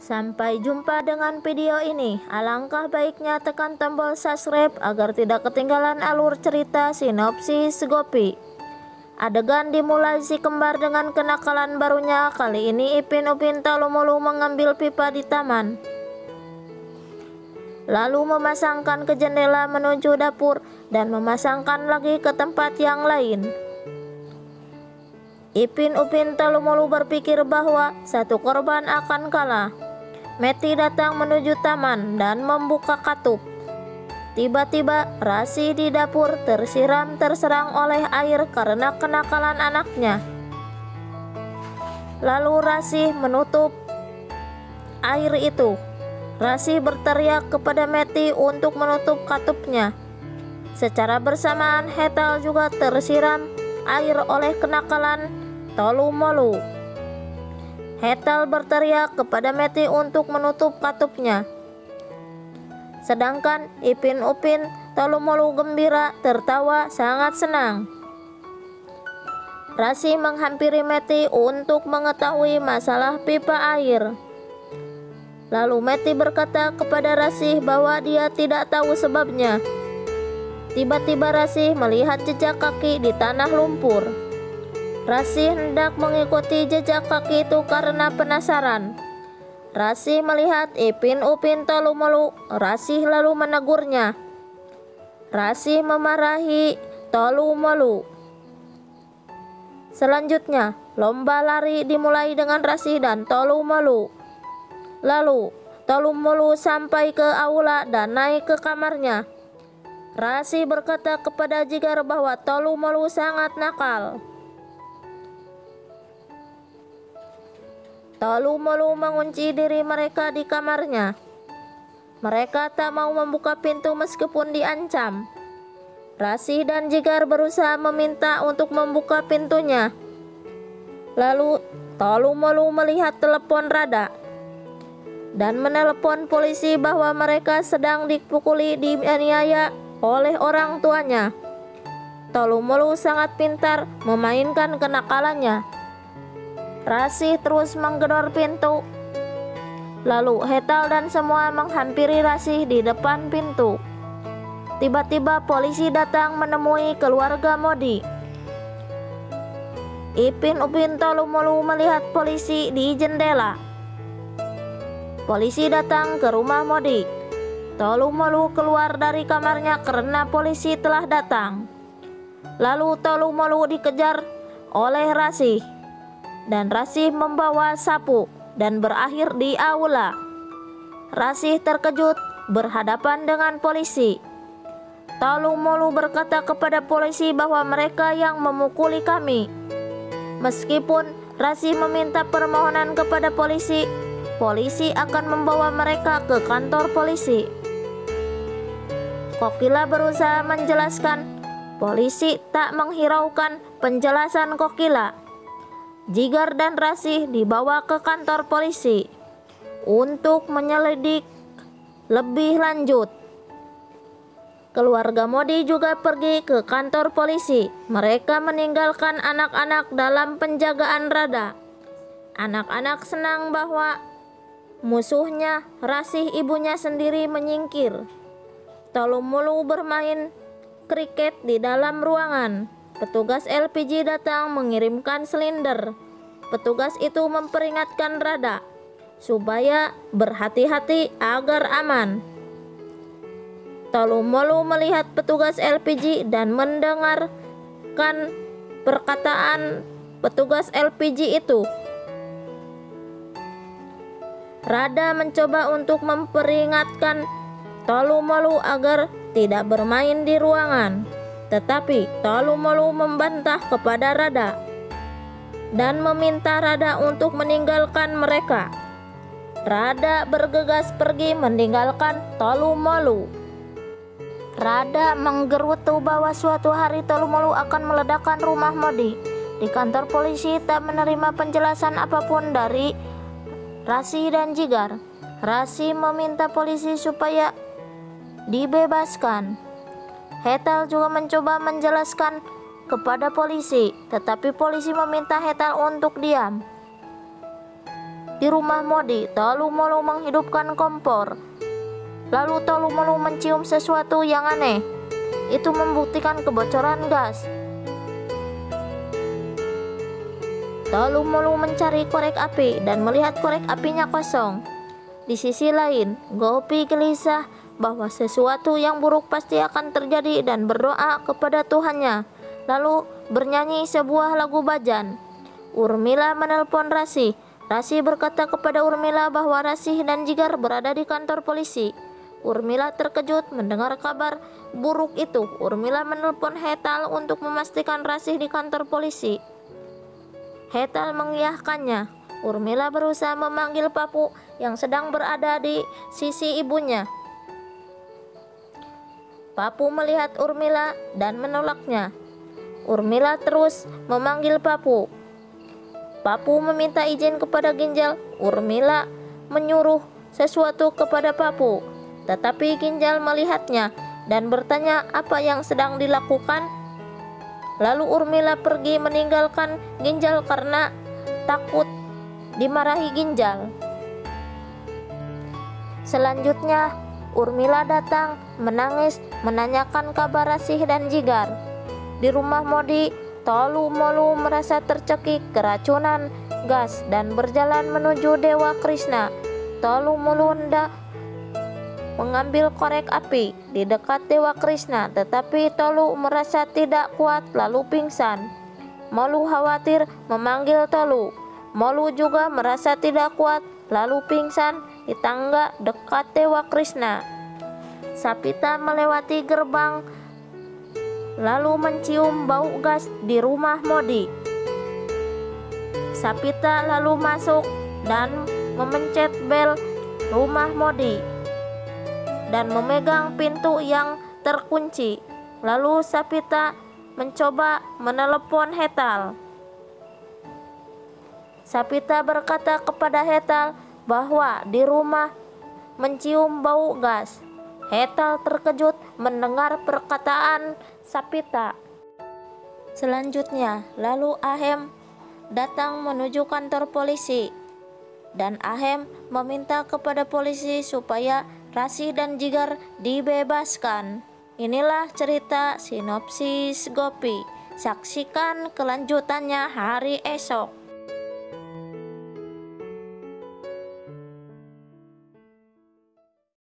Sampai jumpa dengan video ini. Alangkah baiknya tekan tombol subscribe agar tidak ketinggalan alur cerita sinopsis Gopi. Adegan dimulai si kembar dengan kenakalan barunya. Kali ini Ipin Upin Talumulu mengambil pipa di taman, lalu memasangkan ke jendela menuju dapur dan memasangkan lagi ke tempat yang lain. Ipin Upin Talumulu berpikir bahwa satu korban akan kalah. Meti datang menuju taman dan membuka katup. Tiba-tiba Rasi di dapur terserang oleh air karena kenakalan anaknya. Lalu Rasi menutup air itu. Rasi berteriak kepada Meti untuk menutup katupnya. Secara bersamaan Hetal juga tersiram air oleh kenakalan Talumulu. Hetal berteriak kepada Meti untuk menutup katupnya. Sedangkan Ipin Upin Talumulu gembira tertawa sangat senang. Rasi menghampiri Meti untuk mengetahui masalah pipa air. Lalu Meti berkata kepada Rasi bahwa dia tidak tahu sebabnya. Tiba-tiba Rasi melihat jejak kaki di tanah lumpur. Rasi hendak mengikuti jejak kaki itu karena penasaran. Rasi melihat Ipin Upin Talumulu. Rasi lalu menegurnya. Rasi memarahi Talumulu. Selanjutnya, lomba lari dimulai dengan Rasi dan Talumulu. Lalu, Talumulu sampai ke aula dan naik ke kamarnya. Rasi berkata kepada Jigar bahwa Talumulu sangat nakal. Talumulu mengunci diri mereka di kamarnya. Mereka tak mau membuka pintu meskipun diancam. Rasi dan Jigar berusaha meminta untuk membuka pintunya. Lalu Talumulu melihat telepon Rada dan menelepon polisi bahwa mereka sedang dipukuli, dianiaya oleh orang tuanya. Talumulu sangat pintar memainkan kenakalannya. Rasi terus menggedor pintu. Lalu Hetal dan semua menghampiri Rasi di depan pintu. Tiba-tiba polisi datang menemui keluarga Modi. Ipin Upin Talumulu melihat polisi di jendela. Polisi datang ke rumah Modi. Talumulu keluar dari kamarnya karena polisi telah datang. Lalu Talumulu dikejar oleh Rasi. Dan Rasi membawa sapu dan berakhir di aula. Rasi terkejut berhadapan dengan polisi. Talumulu berkata kepada polisi bahwa mereka yang memukuli kami. Meskipun Rasi meminta permohonan kepada polisi, polisi akan membawa mereka ke kantor polisi. Kokila berusaha menjelaskan. Polisi tak menghiraukan penjelasan Kokila. Jigar dan Rasi dibawa ke kantor polisi untuk menyelidik lebih lanjut. Keluarga Modi juga pergi ke kantor polisi. Mereka meninggalkan anak-anak dalam penjagaan Rada. Anak-anak senang bahwa musuhnya, Rasi ibunya sendiri, menyingkir. Talumulu bermain kriket di dalam ruangan. Petugas LPG datang mengirimkan silinder. Petugas itu memperingatkan Rada supaya berhati-hati agar aman. Talumulu melihat petugas LPG dan mendengarkan perkataan petugas LPG itu. Rada mencoba untuk memperingatkan Talumulu agar tidak bermain di ruangan. Tetapi Talumulu membantah kepada Rada dan meminta Rada untuk meninggalkan mereka. Rada bergegas pergi meninggalkan Talumulu. Rada menggerutu bahwa suatu hari Talumulu akan meledakkan rumah Modi. Di kantor polisi tak menerima penjelasan apapun dari Rasi dan Jigar. Rasi meminta polisi supaya dibebaskan. Hetal juga mencoba menjelaskan kepada polisi, tetapi polisi meminta Hetal untuk diam. Di rumah Modi, Tolu-Molu menghidupkan kompor. Lalu Tolu-Molu mencium sesuatu yang aneh. Itu membuktikan kebocoran gas. Tolu-Molu mencari korek api dan melihat korek apinya kosong. Di sisi lain, Gopi gelisah bahwa sesuatu yang buruk pasti akan terjadi dan berdoa kepada Tuhannya. Lalu bernyanyi sebuah lagu bhajan. Urmila menelpon Rasih. Rasih berkata kepada Urmila bahwa Rasih dan Jigar berada di kantor polisi. Urmila terkejut mendengar kabar buruk itu. Urmila menelpon Hetal untuk memastikan Rasih di kantor polisi. Hetal mengiyakannya. Urmila berusaha memanggil Papu yang sedang berada di sisi ibunya. Papu melihat Urmila dan menolaknya. Urmila terus memanggil Papu. Papu meminta izin kepada Ginjal. Urmila menyuruh sesuatu kepada Papu, tetapi Ginjal melihatnya dan bertanya apa yang sedang dilakukan. Lalu Urmila pergi meninggalkan Ginjal karena takut dimarahi Ginjal. Selanjutnya, Urmila datang menangis menanyakan kabar Rasih dan Jigar. Di rumah Modi, Tolu-Molu merasa tercekik keracunan gas dan berjalan menuju Dewa Krishna. Tolu-Molu hendak mengambil korek api di dekat Dewa Krishna, tetapi Tolu merasa tidak kuat lalu pingsan. Molu khawatir memanggil Tolu. Molu juga merasa tidak kuat lalu pingsan di tangga dekat Dewa Krishna. Sapita melewati gerbang lalu mencium bau gas di rumah Modi. Sapita lalu masuk dan memencet bel rumah Modi dan memegang pintu yang terkunci. Lalu Sapita mencoba menelepon Hetal. Sapita berkata kepada Hetal bahwa di rumah mencium bau gas. Hetal terkejut mendengar perkataan Sapita. Selanjutnya, lalu Ahem datang menuju kantor polisi, dan Ahem meminta kepada polisi supaya Rasih dan Jigar dibebaskan. Inilah cerita sinopsis Gopi. Saksikan kelanjutannya hari esok.